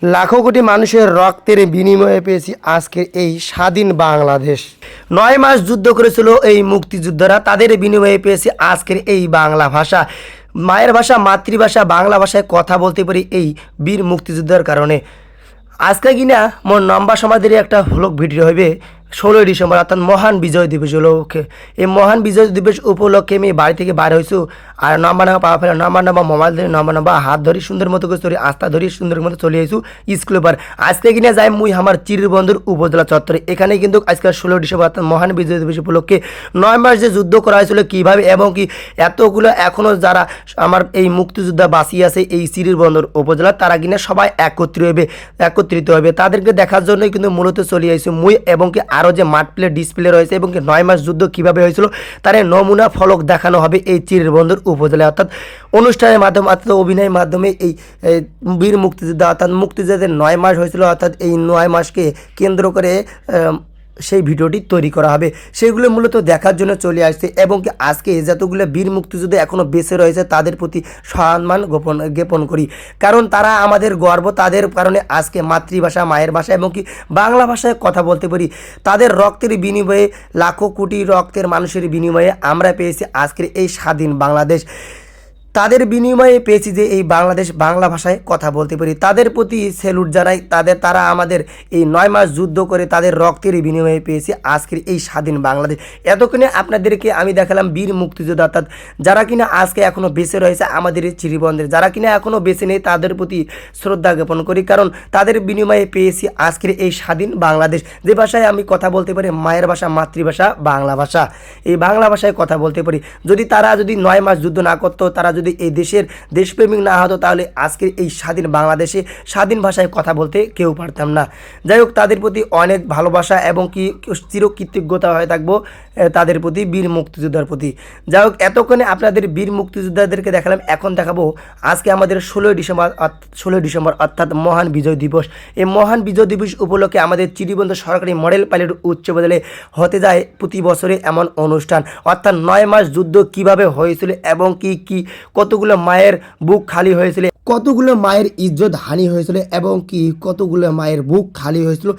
লাখো কোটি মানুষের রক্তের বিনিময়ে পেয়েছি আজকের এই স্বাধীন বাংলাদেশ। 9 মাস যুদ্ধ করেছিল এই মুক্তিযোদ্ধারা, তাদের বিনিময়ে পেয়েছি আজকের এই বাংলা ভাষা। মায়ের ভাষা, মাতৃভাষা বাংলা ভাষায় কথা বলতে পারি এই বীর মুক্তিযোদ্ধার কারণে। আজকে কিনা মোর লম্বা সমাধির একটা ভ্লগ ভিডিও হবে 16ই ডিসেম্বর, অর্থাৎ মহান বিজয় দিবস উপলক্ষে। এই মহান বিজয় দিবস উপলক্ষে আমি বাড়ি থেকে বাইরে হয়েছি, আর নম্বর নাম্বার পাওয়া ফেলে নম্বর নাম্বার মোবাইল ধরে নম্বর নাম্বার হাত ধরি সুন্দর মতো করে চলি, আস্থা ধরি সুন্দর মতো চলে আসু স্কুলে পার। আজকে কিনা যাই মুই আমার চিরবন্দর উপজেলা চত্বরে। এখানে কিন্তু আজকে 16 ডিসেম্বর অর্থাৎ মহান বিজয় দিবস উপলক্ষে 9 মাস যে যুদ্ধ করা হয়েছিল কীভাবে এবং কি এতগুলো এখনও যারা আমার এই মুক্তিযোদ্ধা বাঁচিয়ে আছে এই চিরবন্দর উপজেলা, তারা কিনা সবাই একত্রিত হবে। তাদেরকে দেখার জন্যই কিন্তু মূলত চলে আসি মুই, এবং কি আরও যে মাঠ প্লে ডিসপ্লে রয়েছে এবং কি 9 মাস যুদ্ধ কীভাবে হয়েছিল তার নমুনা ফলক দেখানো হবে এই চিরবন্দর উপজেলায়। অর্থাৎ অনুষ্ঠানের মাধ্যমে অর্থাৎ অভিনয়ের মাধ্যমে এই বীর মুক্তিযোদ্ধা অর্থাৎ মুক্তিযোদ্ধাদের 9 মাস হয়েছিল, অর্থাৎ এই 9 মাসকে কেন্দ্র করে সেই ভিডিওটি তৈরি করা হবে। সেগুলো মূলত দেখার জন্য চলে আসছে, এবং কি আজকে যতগুলো বীর মুক্তিযোদ্ধা এখনও বেঁচে রয়েছে তাদের প্রতি সম্মান জ্ঞাপন করি, কারণ তারা আমাদের গর্ব। তাদের কারণে আজকে মাতৃভাষা, মায়ের ভাষা এবং কি বাংলা ভাষায় কথা বলতে পারি। তাদের রক্তের বিনিময়ে, লাখো কোটি রক্তের মানুষের বিনিময়ে আমরা পেয়েছি আজকের এই স্বাধীন বাংলাদেশ। তাদের বিনিময়ে পেয়েছি যে এই বাংলাদেশ বাংলা ভাষায় কথা বলতে পারি। তাদের প্রতি স্যালুট জানাই। তারা আমাদের এই 9 মাস যুদ্ধ করে তাদের রক্তের বিনিময়ে পেয়েছি আজকের এই স্বাধীন বাংলাদেশ। এতক্ষণে আপনাদেরকে আমি দেখালাম বীর মুক্তিযোদ্ধা, অর্থাৎ যারা কিনা আজকে এখনও বেঁচে রয়েছে আমাদের এই চিরবন্দরে, যারা কিনা এখনও বেঁচে নেই তাদের প্রতি শ্রদ্ধা জ্ঞাপন করি, কারণ তাদের বিনিময়ে পেয়েছি আজকের এই স্বাধীন বাংলাদেশ। যে ভাষায় আমি কথা বলতে পারি, মায়ের ভাষা, মাতৃভাষা বাংলা ভাষা, এই বাংলা ভাষায় কথা বলতে পারি। তারা যদি 9 মাস যুদ্ধ না করতো, তারা যদি এই দেশের দেশপ্রেমিক না হতো, তাহলে আজকের এই স্বাধীন বাংলাদেশে স্বাধীন ভাষায় কথা বলতে কেউ পারতাম না। যাই হোক, তাদের প্রতি অনেক ভালোবাসা এবং কি চিরকৃতজ্ঞতা হয়ে থাকবো তাদের প্রতি, বীর মুক্তিযোদ্ধার প্রতি। যাই হোক, এতক্ষণে আপনাদের বীর মুক্তিযোদ্ধাদেরকে দেখালাম। এখন দেখাবো আজকে আমাদের 16 ডিসেম্বর অর্থাৎ মহান বিজয় দিবস। এই মহান বিজয় দিবস উপলক্ষে আমাদের চিরিবন্দর সরকারি মডেল পাইলট উচ্চ বিদ্যালয়ে হতে যায় প্রতি বছরে এমন অনুষ্ঠান, অর্থাৎ 9 মাস যুদ্ধ কিভাবে হয়েছিল এবং কি কতগুলো মায়ের বুক খালি হয়েছিল, কতগুলো মায়ের ইজ্জত হানি হয়েছিল এবং কি কতগুলো মায়ের বুক খালি হয়েছিল,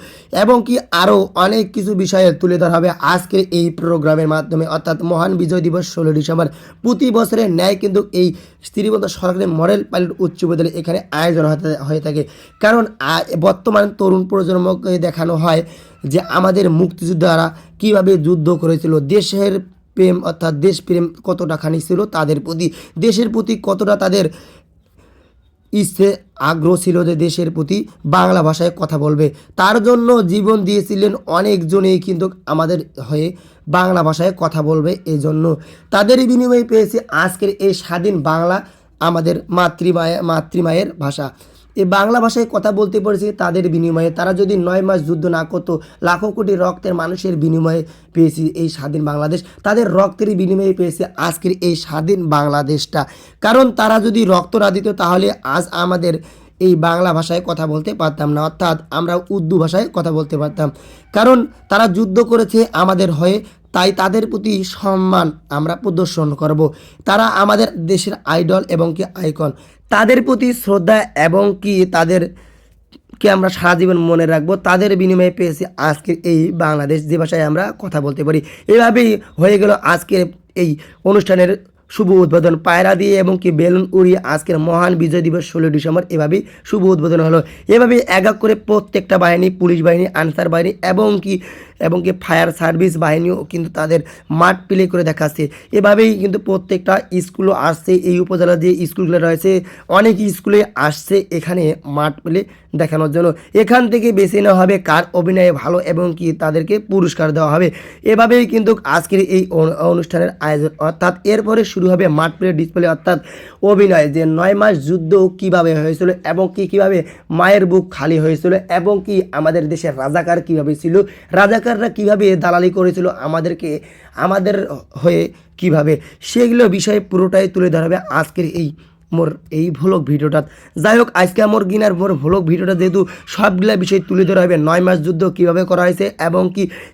এবং কি আরও অনেক কিছু বিষয়ে তুলে ধরা হবে আজকের এই প্রোগ্রামের মাধ্যমে। অর্থাৎ মহান বিজয় দিবস 16 ডিসেম্বর প্রতি বছরের ন্যায় কিন্তু এই শ্রীবন্ত সরকারি মডেল পাইলট উচ্চ বিদ্যালয় এখানে আয়োজন হয়ে থাকে, কারণ বর্তমান তরুণ প্রজন্মকে দেখানো হয় যে আমাদের মুক্তিযোদ্ধারা কীভাবে যুদ্ধ করেছিল, দেশের প্রেম অর্থাৎ দেশপ্রেম কতটা খানি ছিল তাদের প্রতি, দেশের প্রতি কতটা তাদের ইচ্ছে আগ্রহ ছিল যে দেশের প্রতি বাংলা ভাষায় কথা বলবে। তার জন্য জীবন দিয়েছিলেন অনেকজনেই, কিন্তু আমাদের হয়ে বাংলা ভাষায় কথা বলবে। এই জন্য তাদের বিনিময়ে পেয়েছি আজকের এই স্বাধীন বাংলা, আমাদের মাতৃমায়ের ভাষা। এই বাংলা ভাষায় কথা বলতে পেরেছি তাদের বিনিময়ে। তারা যদি 9 মাস যুদ্ধ না করতো, লাখো কোটি রক্তের মানুষের বিনিময়ে পেয়েছি এই স্বাধীন বাংলাদেশ। তাদের রক্তের বিনিময়ে পেয়েছে আজকের এই স্বাধীন বাংলাদেশটা, কারণ তারা যদি রক্ত না দিত তাহলে আজ আমাদের এই বাংলা ভাষায় কথা বলতে পারতাম না, অর্থাৎ আমরা উর্দু ভাষায় কথা বলতে পারতাম। কারণ তারা যুদ্ধ করেছে আমাদের হয়ে, তাই তাদের প্রতি সম্মান আমরা প্রদর্শন করব। তারা আমাদের দেশের আইডল এবং কি আইকন, তাদের প্রতি শ্রদ্ধা এবং কি তাদেরকে আমরা সারা জীবন মনে রাখবো। তাদের বিনিময়ে পেয়েছি আজকের এই বাংলাদেশ, যে ভাষায় আমরা কথা বলতে পারি। এভাবেই হয়ে গেল আজকের এই অনুষ্ঠানের শুভ উদ্বোধন, পায়রা দিয়ে এবং কি বেলুন উড়িয়ে আজকের মহান বিজয় দিবস 16 ডিসেম্বর এভাবেই শুভ উদ্বোধন হলো। এভাবেই এক এক করে প্রত্যেকটা বাহিনী, পুলিশ বাহিনী, আনসার বাহিনী এবং কি ফায়ার সার্ভিস বাহিনীও কিন্তু তাদের মাঠ প্লে করে দেখাচ্ছে। এভাবেই কিন্তু প্রত্যেকটা স্কুলও আসছে, এই উপজেলার যে স্কুলগুলো রয়েছে অনেক স্কুলে আসছে এখানে মাঠ প্লে দেখানোর জন্য। এখান থেকে বেছে নেওয়া হবে কার অভিনয়ে ভালো এবং কি তাদেরকে পুরস্কার দেওয়া হবে। এভাবেই কিন্তু আজকের এই অনুষ্ঠানের আয়োজন, অর্থাৎ এরপরে শুরু হবে মাঠ প্লে ডিসপ্লে, অর্থাৎ অভিনয়, যে 9 মাস যুদ্ধ কিভাবে হয়েছিল এবং কিভাবে মায়ের বুক খালি হয়েছিল এবং কি আমাদের দেশের রাজাকার কিভাবে ছিল, রাজাকাররা কিভাবে দালালি করেছিল আমাদের হয়ে কিভাবে, সেগুলো বিষয়ে পুরোটাই তুলে ধরা হবে আজকের এই মোর এই ভ্লগ ভিডিওটা। যাই হোক, আজকে মোর ভ্লগ ভিডিওটা যেহেতু সবগুলা বিষয় তুলে ধরা হবে, 9 মাস যুদ্ধ কীভাবে করা হয়েছে এবং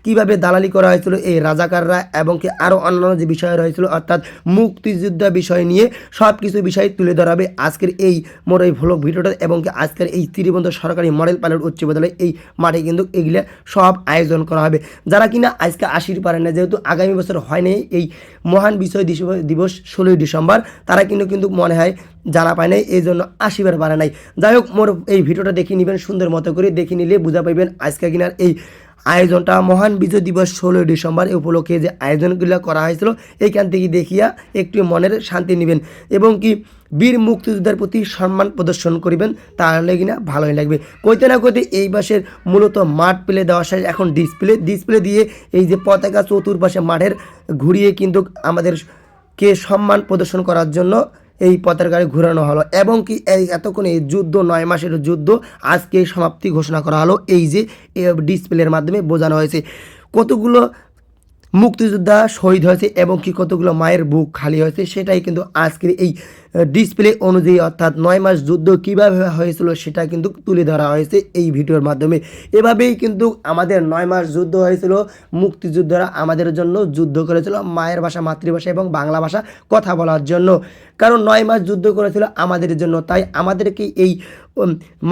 কীভাবে দালালি করা হয়েছিল এই রাজাকাররা, এবং আরও অন্যান্য যে বিষয় রয়েছিল অর্থাৎ মুক্তিযুদ্ধ বিষয় নিয়ে সব কিছু বিষয় তুলে ধরা হবে আজকের এই মোর এই ভ্লগ ভিডিওটা। এবং আজকের এই ত্রিবন্ধ সরকারি মডেল পাইলট উচ্চ বিদ্যালয় এই মাঠে কিন্তু এগুলা সব আয়োজন করা হবে। যারা কিনা আজকে আসির পারেন না, যেহেতু আগামী বছর হয় নাই এই মহান বিজয় দিবস 16ই ডিসেম্বর, তারা কিন্তু মনে হয় জানা পায় নাই, এই জন্য আসিবার পারে নাই। যাই হোক, মোর এই ভিডিওটা দেখে নেবেন, সুন্দর মতো করে দেখে নিলে বুঝা পাইবেন আজকে কিনার এই আয়োজনটা মহান বিজয় দিবস 16ই ডিসেম্বর এই উপলক্ষে যে আয়োজনগুলো করা হয়েছিল এইখান থেকে দেখিয়া একটু মনের শান্তি নেবেন এবং বীর মুক্তিযোদ্ধার প্রতি সম্মান প্রদর্শন করিবেন, তাহলে কিনা ভালোই লাগবে। কইতে না কইতে এই বাসের মূলত মাঠ প্লে দেওয়া শেষ, এখন ডিসপ্লে দিয়ে এই যে পতাকা চতুর্পাশে মাঠের ঘুরিয়ে কিন্তু আমাদেরকে সম্মান প্রদর্শন করার জন্য এই পতাকায় ঘুরানো হলো। এবং এই এতক্ষণ এই যুদ্ধ 9 মাসের যুদ্ধ আজকে সমাপ্তি ঘোষণা করা হলো, এই যে ডিসপ্লের মাধ্যমে বোঝানো হয়েছে কতগুলো মুক্তিযোদ্ধা শহীদ হয়েছে এবং কতগুলো মায়ের বুক খালি হয়েছে, সেটাই কিন্তু আজকের এই ডিসপ্লে অনুযায়ী অর্থাৎ 9 মাস যুদ্ধ কীভাবে হয়েছিল সেটা কিন্তু তুলে ধরা হয়েছে এই ভিডিওর মাধ্যমে। এভাবেই কিন্তু আমাদের 9 মাস যুদ্ধ হয়েছিল, মুক্তিযোদ্ধারা আমাদের জন্য যুদ্ধ করেছিল মায়ের ভাষা, মাতৃভাষা এবং বাংলা ভাষা কথা বলার জন্য। কারণ 9 মাস যুদ্ধ করেছিল আমাদের জন্য, তাই আমাদেরকে এই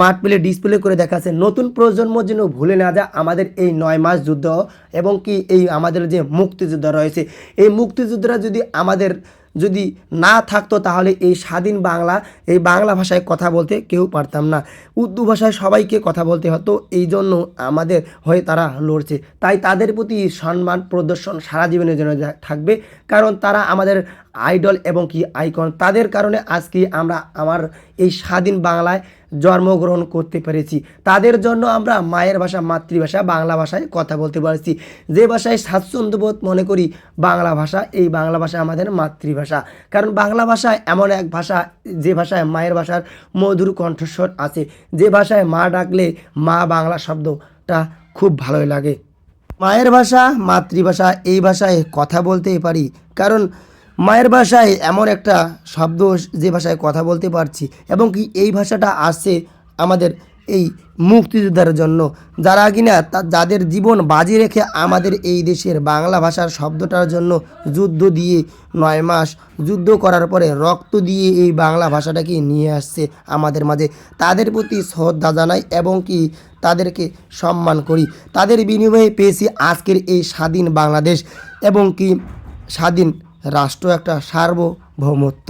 মাঠ প্লে ডিসপ্লে করে দেখাচ্ছে নতুন প্রজন্ম যেন ভুলে না যায় আমাদের এই 9 মাস যুদ্ধ এবং এই আমাদের যে মুক্তিযোদ্ধা রয়েছে, এই মুক্তিযোদ্ধারা যদি না থাকতো তাহলে এই স্বাধীন এই বাংলা ভাষায় কথা বলতে কেউ পারতাম না, উর্দু ভাষায় সবাইকে কথা বলতে হতো, এই জন্য আমাদের হয়ে তারা লড়ছে। তাই তাদের প্রতি সম্মান প্রদর্শন সারা জীবনের জন্য থাকবে, কারণ তারা আমাদের আইডল এবং আইকন। তাদের কারণে আজকে আমার এই স্বাধীন বাংলায় জন্মগ্রহণ করতে পেরেছি, তাদের জন্য আমরা মায়ের ভাষা, মাতৃভাষা বাংলা ভাষায় কথা বলতে পারছি। যে ভাষায় স্বাচ্ছন্দ্যবোধ মনে করি বাংলা ভাষা, এই বাংলা ভাষা আমাদের মাতৃভাষা। কারণ বাংলা ভাষা এমন এক ভাষা যে ভাষায় মায়ের ভাষার মধুর কণ্ঠস্বর আছে, যে ভাষায় মা ডাকলে মা বাংলা শব্দটা খুব ভালোই লাগে। মায়ের ভাষা, মাতৃভাষা এই ভাষায় কথা বলতেই পারি, কারণ মায়ের ভাষায় এমন একটা শব্দ যে ভাষায় কথা বলতে পারছি এবং এই ভাষাটা আসছে আমাদের এই মুক্তিযোদ্ধার জন্য, যারা কিনা যাদের জীবন বাজি রেখে আমাদের এই দেশের বাংলা ভাষার শব্দটার জন্য যুদ্ধ দিয়ে 9 মাস যুদ্ধ করার পরে রক্ত দিয়ে এই বাংলা ভাষাটাকে নিয়ে আসছে আমাদের মাঝে। তাদের প্রতি শ্রদ্ধা জানাই এবং তাদেরকে সম্মান করি। তাদের বিনিময়ে পেয়েছি আজকের এই স্বাধীন বাংলাদেশ এবং স্বাধীন রাষ্ট্র, একটা সার্বভৌমত্ব।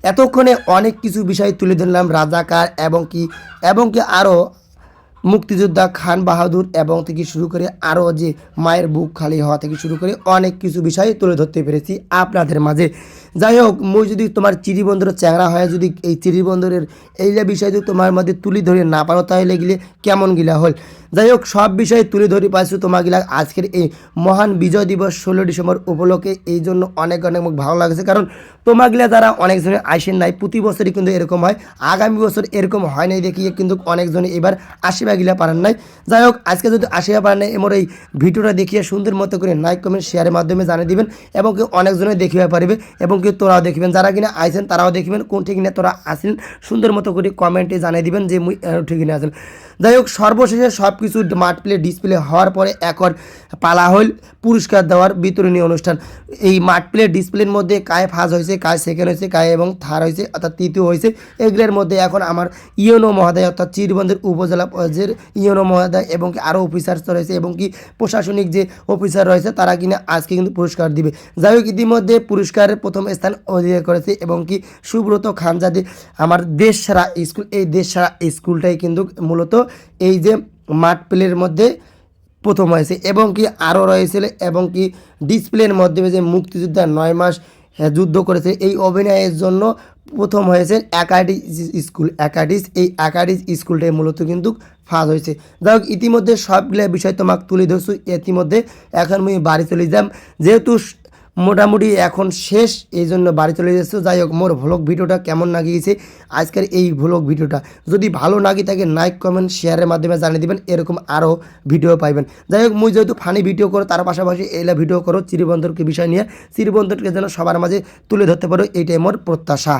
এতক্ষণে অনেক কিছু বিষয় তুলে ধরলাম, রাজাকার এবং আরও মুক্তিযোদ্ধা খান বাহাদুর এবং থেকে শুরু করে আরও যে মায়ের বুক খালি হওয়া থেকে শুরু করে অনেক কিছু বিষয় তুলে ধরতে পেরেছি আপনাদের মাঝে। যাই হোক, মই যদি তোমার চিরিবন্দরের চ্যাংরা হয়, যদি এই চিরিবন্দরের এইটা বিষয় যদি তোমার মধ্যে তুলে ধরে না পারো তাহলে গেলে কেমন গিলা হল। যাই হোক, সব বিষয় তুলে ধরে পাইছো তোমাগুলা আজকের এই মহান বিজয় দিবস 16 ডিসেম্বর উপলক্ষে, এই জন্য অনেক ভালো লাগছে। কারণ তোমাগুলা যারা অনেকজনে আইসেন নাই, প্রতি বছরই কিন্তু এরকম হয়, আগামী বছর এরকম হয় নাই দেখিয়ে কিন্তু অনেকজনে এবার আশীর্বাদগুলা পারেন নাই। যাই হোক, আজকে যদি আশীর্বাদ পারেন নাই, এমন এই ভিডিওটা দেখিয়ে সুন্দর মতো করে লাইক, কমেন্ট, শেয়ারের মাধ্যমে জানিয়ে দিবেন এবং অনেকজনে দেখিয়ে পারবে এবং তোরাও দেখবেন, যারা কিনা আইসেন তারাও দেখবেন কোন ঠিক না তোরা আসেন, সুন্দর মতো করে কমেন্টে জানিয়ে দিবেন যে মুই ঠিক না আসেন। যাই হোক, সর্বশেষে সব কিছু মাঠ প্লে ডিসপ্লে হওয়ার পরে এখন পালা হল পুরস্কার দেওয়ার বিতরণী অনুষ্ঠান। এই মাঠ প্লে ডিসপ্লের মধ্যে কায় ফার্স্ট হয়েছে, কায় সেকেন্ড হয়েছে, কায় এবং থার্ড হয়েছে অর্থাৎ তৃতীয় হয়েছে, এগুলোর মধ্যে এখন আমার ইউনো মহোদয় অর্থাৎ চিরবন্দর উপজেলা পর্যায়ের ইউনো মহোদয় এবং আরও অফিসার রয়েছে এবং প্রশাসনিক যে অফিসার রয়েছে তারা কিনা আজকে কিন্তু পুরস্কার দিবে। যাই হোক, ইতিমধ্যে পুরস্কারের প্রথম স্থান অধিকার করেছে এবং সুব্রত খানজাদে আমার দেশ সেরা স্কুল, এই দেশ সেরা স্কুলটাই কিন্তু মূলত এই যে মাঠ প্লের মধ্যে প্রথম হয়েছে এবং আরও রয়েছিল এবং ডিসপ্লের মধ্যে যে মুক্তিযোদ্ধা 9 মাস যুদ্ধ করেছে এই অভিনয়ের জন্য প্রথম হয়েছে একাডিস এই একাডিস স্কুলটাই মূলত কিন্তু ফার্স্ট হয়েছে। যাই হোক, ইতিমধ্যে সবগুলো বিষয় তোমাকে তুলে ধরছি। ইতিমধ্যে এখন আমি বাড়ি চলে যাম, যেহেতু মোটামুটি এখন শেষ, এই জন্য বাড়ি চলে যাচ্ছে। যাই হোক, মোর ভ্লগ ভিডিওটা কেমন লাগিয়েছে আজকের এই ভ্লগ ভিডিওটা, যদি ভালো লাগি থাকে লাইক, কমেন্ট, শেয়ারের মাধ্যমে জানিয়ে দিবেন, এরকম আরও ভিডিও পাইবেন। যাই হোক, মুই যেহেতু ফানি ভিডিও করো তার পাশাপাশি এইলা ভিডিও করো চিরিবন্দরকে বিষয় নিয়ে, চিরিবন্দরকে যেন সবার মাঝে তুলে ধরতে পারো, এইটাই মোর প্রত্যাশা।